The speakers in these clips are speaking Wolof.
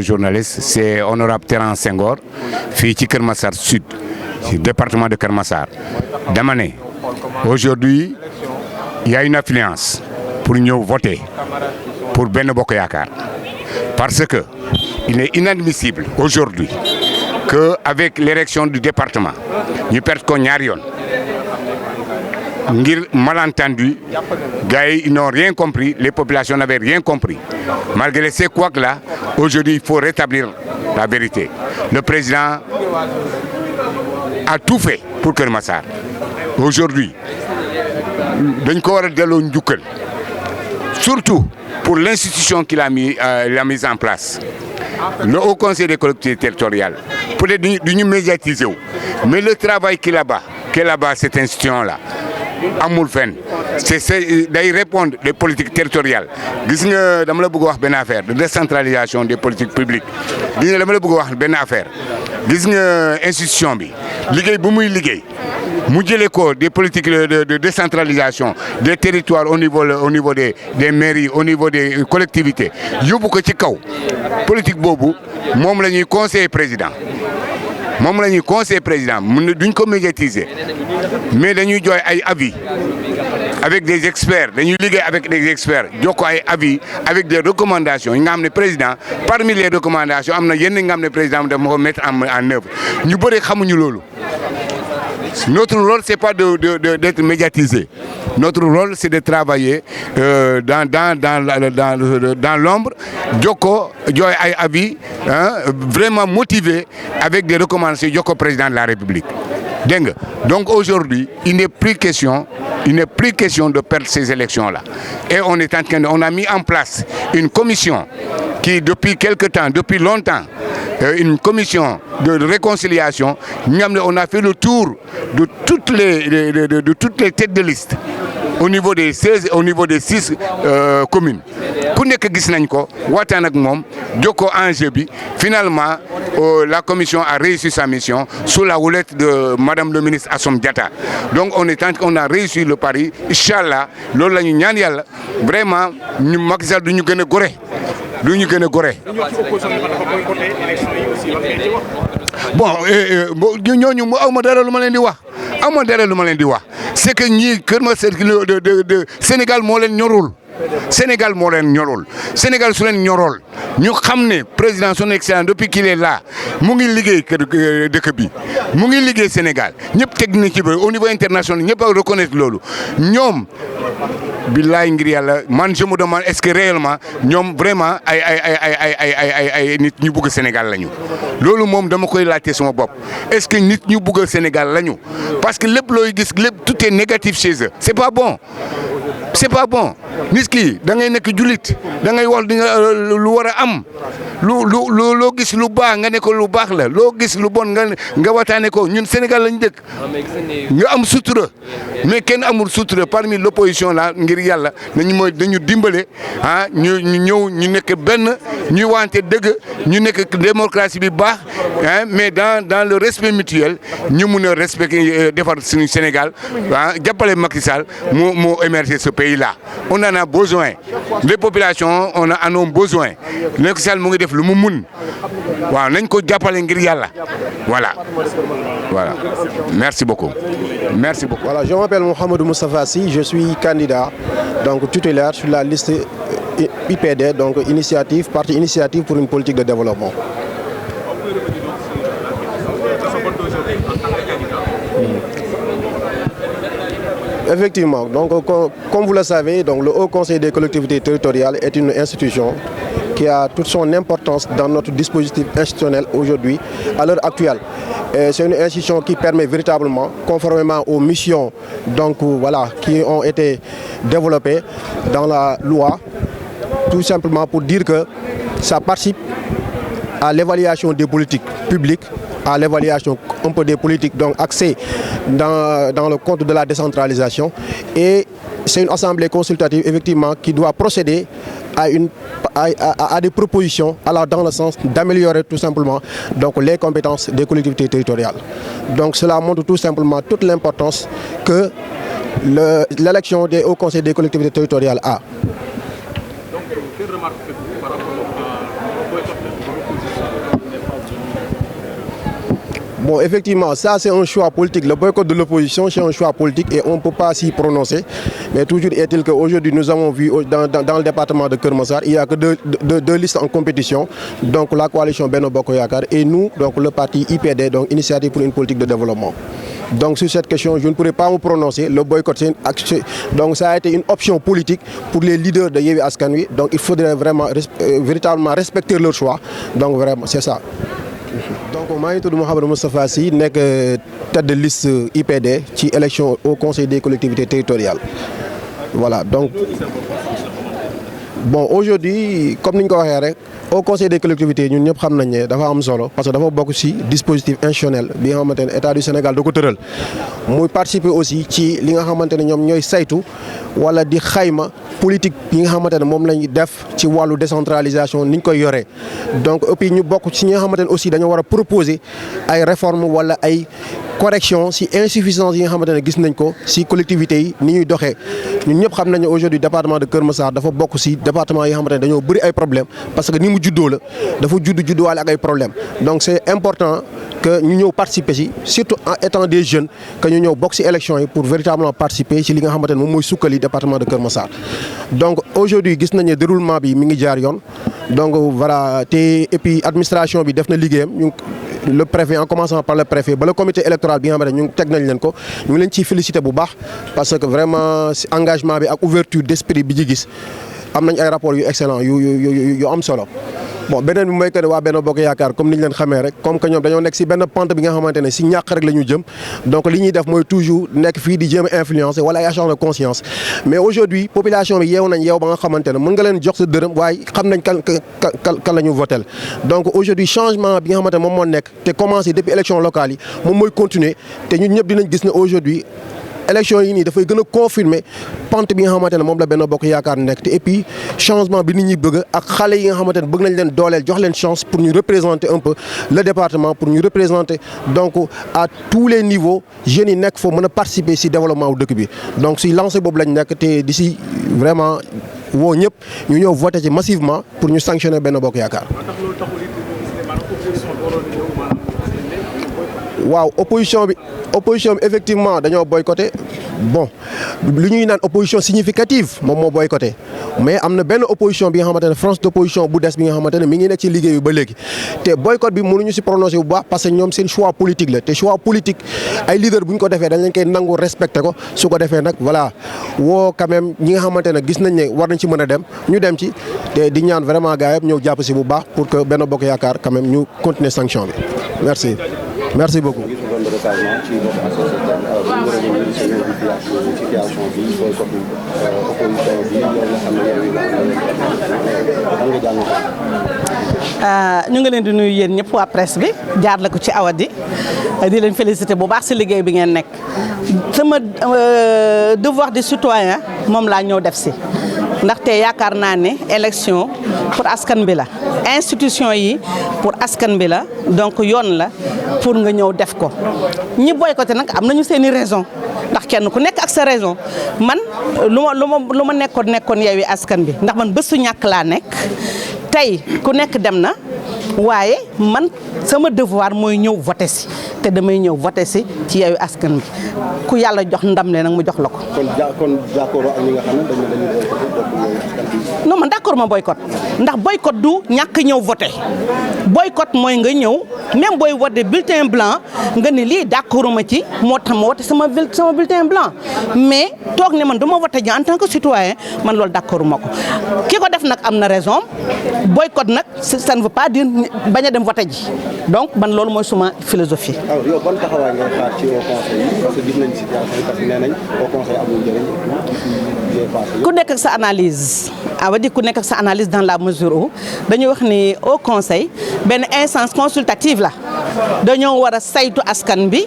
Journaliste, c'est honorable Terence Senghor, fille de Keur Massar Sud, département de Keur Massar. Damané, aujourd'hui, il y a une affluence pour nous voter pour Benno Bokk Yaakaar. Parce que il est inadmissible aujourd'hui qu'avec l'élection du département, nous perdons ñaari yoon. Ngir malentendu, gars ils n'ont rien compris, les populations n'avaient rien compris. Malgré ces couacs-là, aujourd'hui il faut rétablir la vérité. Le président a tout fait pour Keur Massar. Aujourd'hui, dañ ko war a delloo njukkal, surtout pour l'institution qu'il a mise en place. Le Haut Conseil des collectivités territoriales, peut-être du médiatiser, mais le travail qu'il a là-bas, cette institution-là, amul fenn, c'est day répondre des politiques territoriales. Gis nga dama la bëgg wax benn affaire de décentralisation des politiques publiques. Gis nga dama la bëgg wax benn affaire. Gis nga institution bi liggéey bu muy liggéey mu jëlee ko des politiques de décentralisation des territoires au niveau des mairies, au niveau des collectivités yóbbu ko ci kaw politique boobu moom la ñuy conseiller président. Moom la ñuy conseiller président duñ ko médiatiser mais dañuy joy ay avis avec des experts, dañuy liggéey avec des experts jox ko ay avis avec des recommandations yi nga xam ne président parmi les recommandations am na yenn nga xam ne président dafa ko mettre en œuvre ñu bëri xamuñu loolu. Notre rôle c'est pas d'être médiatisé. Notre rôle c'est de travailler dans l'ombre, joko joy ay avis vraiment motivé avec des recommandations joko président de la République. Donc aujourd'hui, il n'est plus question de perdre ces élections-là. Et on a mis en place une commission qui depuis quelque temps, depuis longtemps, une commission de réconciliation. On a fait le tour de toutes les têtes de liste au niveau des 6 communes. Ku nekk gis nañ ko waxtaan ak moom joko enjeu bi. Finalement, la commission a réussi sa mission sous la houlette de Madame le ministre Assome Diatta. Donc on a réussi le pari. Inch'Allah, loolu la ñu ñaan Yàlla vraiment ñu Macky Sall du ñu gën a gore. Bon, ñooñu awma dara lu ma leen di wax. C'est que ñii Keur Massar de Sénégal moo leen ñorul. Sénégal su leen ñorol ñu xam ne président son excellence depuis qu'il est là mu ngi liggéey dëkk bi mu ngi liggéey Sénégal ñëpp teg na ci au niveau international ñëpp a reconnaître loolu ñoom billaay ngir yàlla man je me demande est-ce que réellement ñoom vraiment ay nit ñu bëgg Sénégal lañu. Loolu moom dama koy laajte sama bopp est-ce que nit ñu bëgg Sénégal lañu parce que lépp looy gis lépp tout est négatif chez eux. C'est pas bon. Nit ki da ngay nekk jullit da ngay wax lu war a am loo gis lu baax nga ne ko lu baax la loo gis lu bon nga waxtaane ko ñun Sénégal lañu dëkk nga am sutura mais kenn amul sutura parmi l'opposition là ngir yàlla dañu dimbale ñu ñëw ñu nekk benn ñuy wante dëgg ñu nekk démocratie bi baax mais dans le respect mutuel ñu mun a respecter defar suñu Sénégal jàppale Macky Sall moo émerger ce pays là. On en a besoin. Les populations en ont besoin. Macky Sall mu ngi def lu mu mun waaw nañ ko jàppale ngir yàlla voilà. Merci beaucoup. Voilà, je m'appelle Mohamedou Moustapha Sy, je suis candidat donc tutélaire sur la liste IPD, donc parti initiative pour une politique de développement. Effectivement, donc comme vous le savez, donc le Haut Conseil des collectivités territoriales est une institution qui a toute son importance dans notre dispositif institutionnel aujourd'hui, à l'heure actuelle. C'est une institution qui permet véritablement, conformément aux missions qui ont été développées dans la loi, tout simplement pour dire que ça participe à l'évaluation des politiques publiques, à l'évaluation un peu des politiques donc axées dans le compte de la décentralisation. Et c'est une assemblée consultative effectivement qui doit procéder à des propositions allant dans le sens d'améliorer tout simplement donc les compétences des collectivités territoriales. Donc cela montre tout simplement toute l'importance que l'élection des hauts conseils des collectivités territoriales a. quelle remarque faites-vous par rapport au boycott de l'opposition n'est pas venu? Bon, effectivement, ça c'est un choix politique. Le boycott de l'opposition, c'est un choix politique et on ne peut pas s'y prononcer. Mais toujours est-il qu'aujourd'hui, nous avons vu dans le département de Keur Massar, il n'y a que deux listes en compétition. Donc la coalition Benno Bokk Yakaar et nous, donc le parti IPD, donc Initiative pour une politique de développement. Donc sur cette question, je ne pourrais pas me prononcer. Le boycott, c'est une action. Donc ça a été une option politique pour les leaders de Yewwi Askan Wi. Donc il faudrait vraiment, véritablement respecter leur choix. Donc vraiment, c'est ça. Donc maa ngi tudd Mouhamadou Moustapha Sy nekk tête de liste IPD ci élection au conseil des collectivités territoriales. Voilà donc bon aujourd'hui comme ni ñu ko waxee rek au conseil des collectivités ñun ñëpp xam nañ ne dafa am solo parce que dafa bokk ci dispositif institutionnel bi nga xamante ne état du Sénégal da ko tëral muy participer aussi ci li nga xamante ne ñoom ñooy saytu wala di xayma politique yi nga xamante ne moom la ñuy def ci wàllu décentralisation ni ñu koy yoree donc et puis ñu bokk ci ñi nga xamante ne aussi dañoo war a proposer ay réformes wala ay correction si insuffisance yi nga xamante ne gis nañ ko si collectivités yi ni ñuy doxee ñun ñëpp xam nañ ne aujourd'hui département de Keur Massar dafa bokk si département yi nga xamante ne dañoo bëri ay problèmes parce que ni mu juddoo la dafa judduwaale ak ay problèmes donc c'est important que ñu ñëw participer si surtout en étant des jeunes que ñu ñëw bokk si élection yi pour véritablement participer si li nga xamante ne moom mooy sukkali département de Keur Massar donc aujourd'hui gis nañ ne déroulement bi mi ngi jaar yoon donc voilà te et puis administration bi def na liggéeyam ñu le préfet en commençant par le préfet ba le comité électoral bi nga xamante ne ñu teg nañ leen ko ñu ngi leen ciy féliciter bu baax parce que vraiment engagement bi ak ouverture d'esprit bi ci gis am nañ ay rapports yu excellent yu am solo. bon beneen bi mooy que ne waa Benno Bokk Yaakaar comme ni ñu leen xamee rek comme que ñoom dañoo nekk si benn pente bi nga xamante ne si ñàkk rek la ñu jëm donc li ñuy def mooy toujours nekk fii di jéem a influencer wala ay achat de conscience mais aujourd'hui population bi yeew nañ yeew ba nga xamante ne mën nga leen jox sa dërëm waaye xam nañ kan la ñu votel donc aujourd'hui changement bi nga xamante ne moom moo nekk te commencé depuis élection locale yi moom mooy continuer te ñun ñëpp dinañ gis ne aujourd'hui élection yi nii dafay gën a confirmer pente bi nga xamante ne moom la Benno Bokk Yaakaar nekk te et puis changement bi nit ñi bëgg ak xale yi nga xamante ne bëgg nañ leen dooleel jox leen chance pour ñu représenter un peu le département pour ñu représenter donc à tous les niveaux jeunes yi nekk foo mën a participer si développement wu dëkk bi donc si lancé boobu lañ nekk te di si vraiment woo ñëpp ñu ñëw voter ci massivement pour ñu sanctionner Benno Bokk Yaakaar. waaw opposition bi effectivement dañoo boycotté bon lu ñuy naan opposition significative moom moo boycotté mais am na benn opposition bi nga xamante ne France d'opposition bu des bi nga xamante ne mi ngi nekk ci liggéey bi ba léegi te boycott bi mënuñu si prononcer bu baax parce que ñoom seen choix politique la te choix politique ay leader bu ñu ko defee dañ leen koy nangu respecté ko su ko defee nag voilà woo quand même ñi nga xamante ne gis nañ ne war nañ ci mën a dem ñu dem ci te di ñaan vraiment gars yëpp ñëw jàpp si bu baax pour que Benno Bokk Yaakaar quand même ñu continuer sanction bi merci. Merci beaucoup. ñu ngi leen di nuyu yéen ñëpp waa presse bi jaar la ko ci Awadi di leen féliciter bu baax ci liggéey bi ngeen nekk sama devoir de citoyen moom laa ñëw def si ndaxte yaakaar naa ne élection pour askan bi la institution yi pour askan bi la donc yoon la pour nga ñëw def ko ñi boycotté nag am nañu seeni raison ndax kenn ku nekk ak sa raison man lu ma nekkoon Yewwi Askan Wi ndax man bésu ñàkk laa nekk tey ku nekk dem na waaye man sama devoir mooy ñëw voté si te damay ñëw voté si ci Yewwi Askan Wi ku yàlla jox ndam le nag mu jox la ko. kon d'accord ak ñi nga xam ne dañuy non man d'accord ma boycott ndax boycott du ñàkk ñëw voté boycott mooy nga ñëw même booy voté bulletin blanc nga ni lii d'accord ma ci moo tax ma voté sama bulletin blanc mais toog ne man du ma voté ji en tant que citoyen man loolu d'accord ma ko ki ko def nag am na raison boycott nag ça ne veut pas dire bañ a dem voté ji donc man loolu mooy suma philosophie. alors yow ban taxawaay ngay xaar ci au conseil yi parce que gis nañ situation parce que nee nañ au conseil amul njëriñ. ku nekk ak sa analyse di ku nekk ak sa analyse dans la mesure où dañuy wax ni au conseil benn instance consultative la dañoo war a saytu askan bi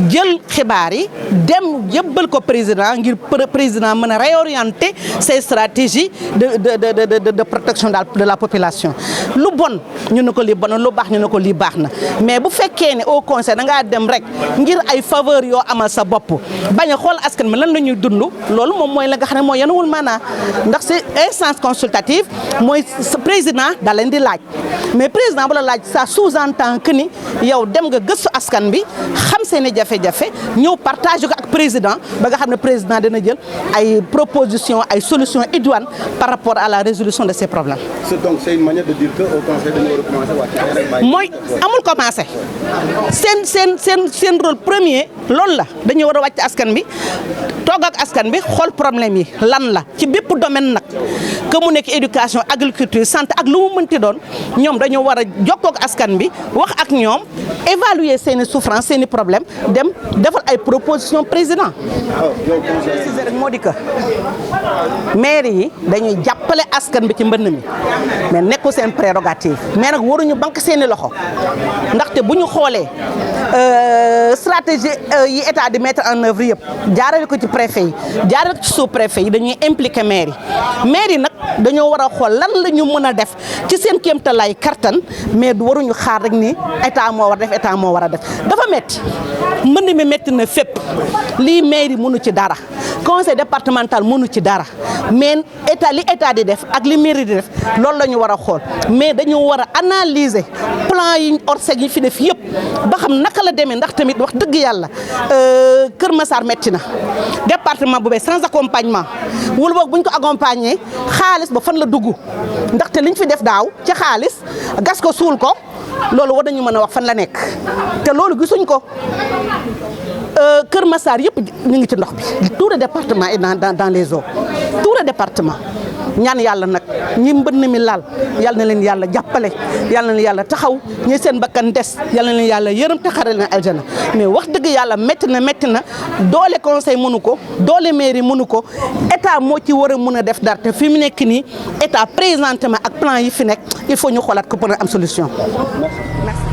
jël xibaar yi dem yëbbal ko président ngir président mën a réorienter ses stratégies de protection de la population lu bon ñu ne ko lii bon lu baax ñu ne ko lii baax na mais bu fekkee ne au conseil da ngaa dem rek ngir ay faveur yoo amal sa bopp bañ a xool askan bi lan la ñuy dund loolu moom mooy la nga xam ne mooy yanuwul maanaa ndax c'est instance consultative prérogative mooy président da leen di laaj mais président bu la laaj ça sous-entend que ni yow dem nga gëstu askan bi xam seen i jafe-jafe ñëw partage ko ak président ba nga xam ne président dina jël ay propositions ay solutions idoines par rapport à la résolution de ces problèmes. Donc c'est une manière de dire que au conseil dañu war a commencer wàcc. mooy amul commencé seen rôle premier loolu la dañu war a wàcc askan bi toog ak askan bi xool problème yi lan la ci bépp domaine nag que mu nekk éducation agriculture santé ak lu mu mënti doon ñoom dañoo war a jokkoo ak askan bi wax ak ñoom évaluer seeni souffrance seeni problème dem defal ay proposition président. préciser rek moo di que maire yi dañuy jàppale askan bi ci mbënn mi mais nekkul seen prérogative mais nag waruñu banque seeni loxo ndaxte bu ñu xoolee stratégie yi état di mettre en œuvre yëpp jaarale ko ci préfet yi jaarale ko ci sous préfet yi dañuy impliquer maire yi nag dañoo war a xool lan la ñu mën a def ci seen kéemtalaay kattan mais du waruñu xaar rek ni état moo war def état moo war a def dafa métti mbënd mi métti na fépp lii maire yi mënu ci dara conseil départemental mënu ci dara mais li état di def ak li mairie di def loolu la ñu war a xool mais dañu war a analyser plan yi Orsec yi fi def yëpp ba xam naka la demee ndax tamit wax dëgg yàlla Kër Massar métti na département bu bees sans accompagnement wala boog bu ñu ko accompagner xaalis ba fan la dugg ndaxte liñ fi def daaw ci xaalis gas ko suul ko loolu war nañu mën a wax fan la nekk te loolu gisuñ ko. Kër Massar yëpp ñu ngi ci ndox bi tout le département est dans les eaux tout le département ñaan yàlla nag ñi mbënn mi laal yal na leen yàlla jàppale yal na leen yàlla taxaw ñi seen bakkan des yal na leen yàlla yërëm te xare leen aljana mais wax dëgg yàlla métti na doole conseil mënu ko doole mairie mënu ko état moo ci war a mën a def dara te fi mu nekk nii état présentement ak plan yi fi nekk il faut ñu xoolaat ko pour am solution. Merci.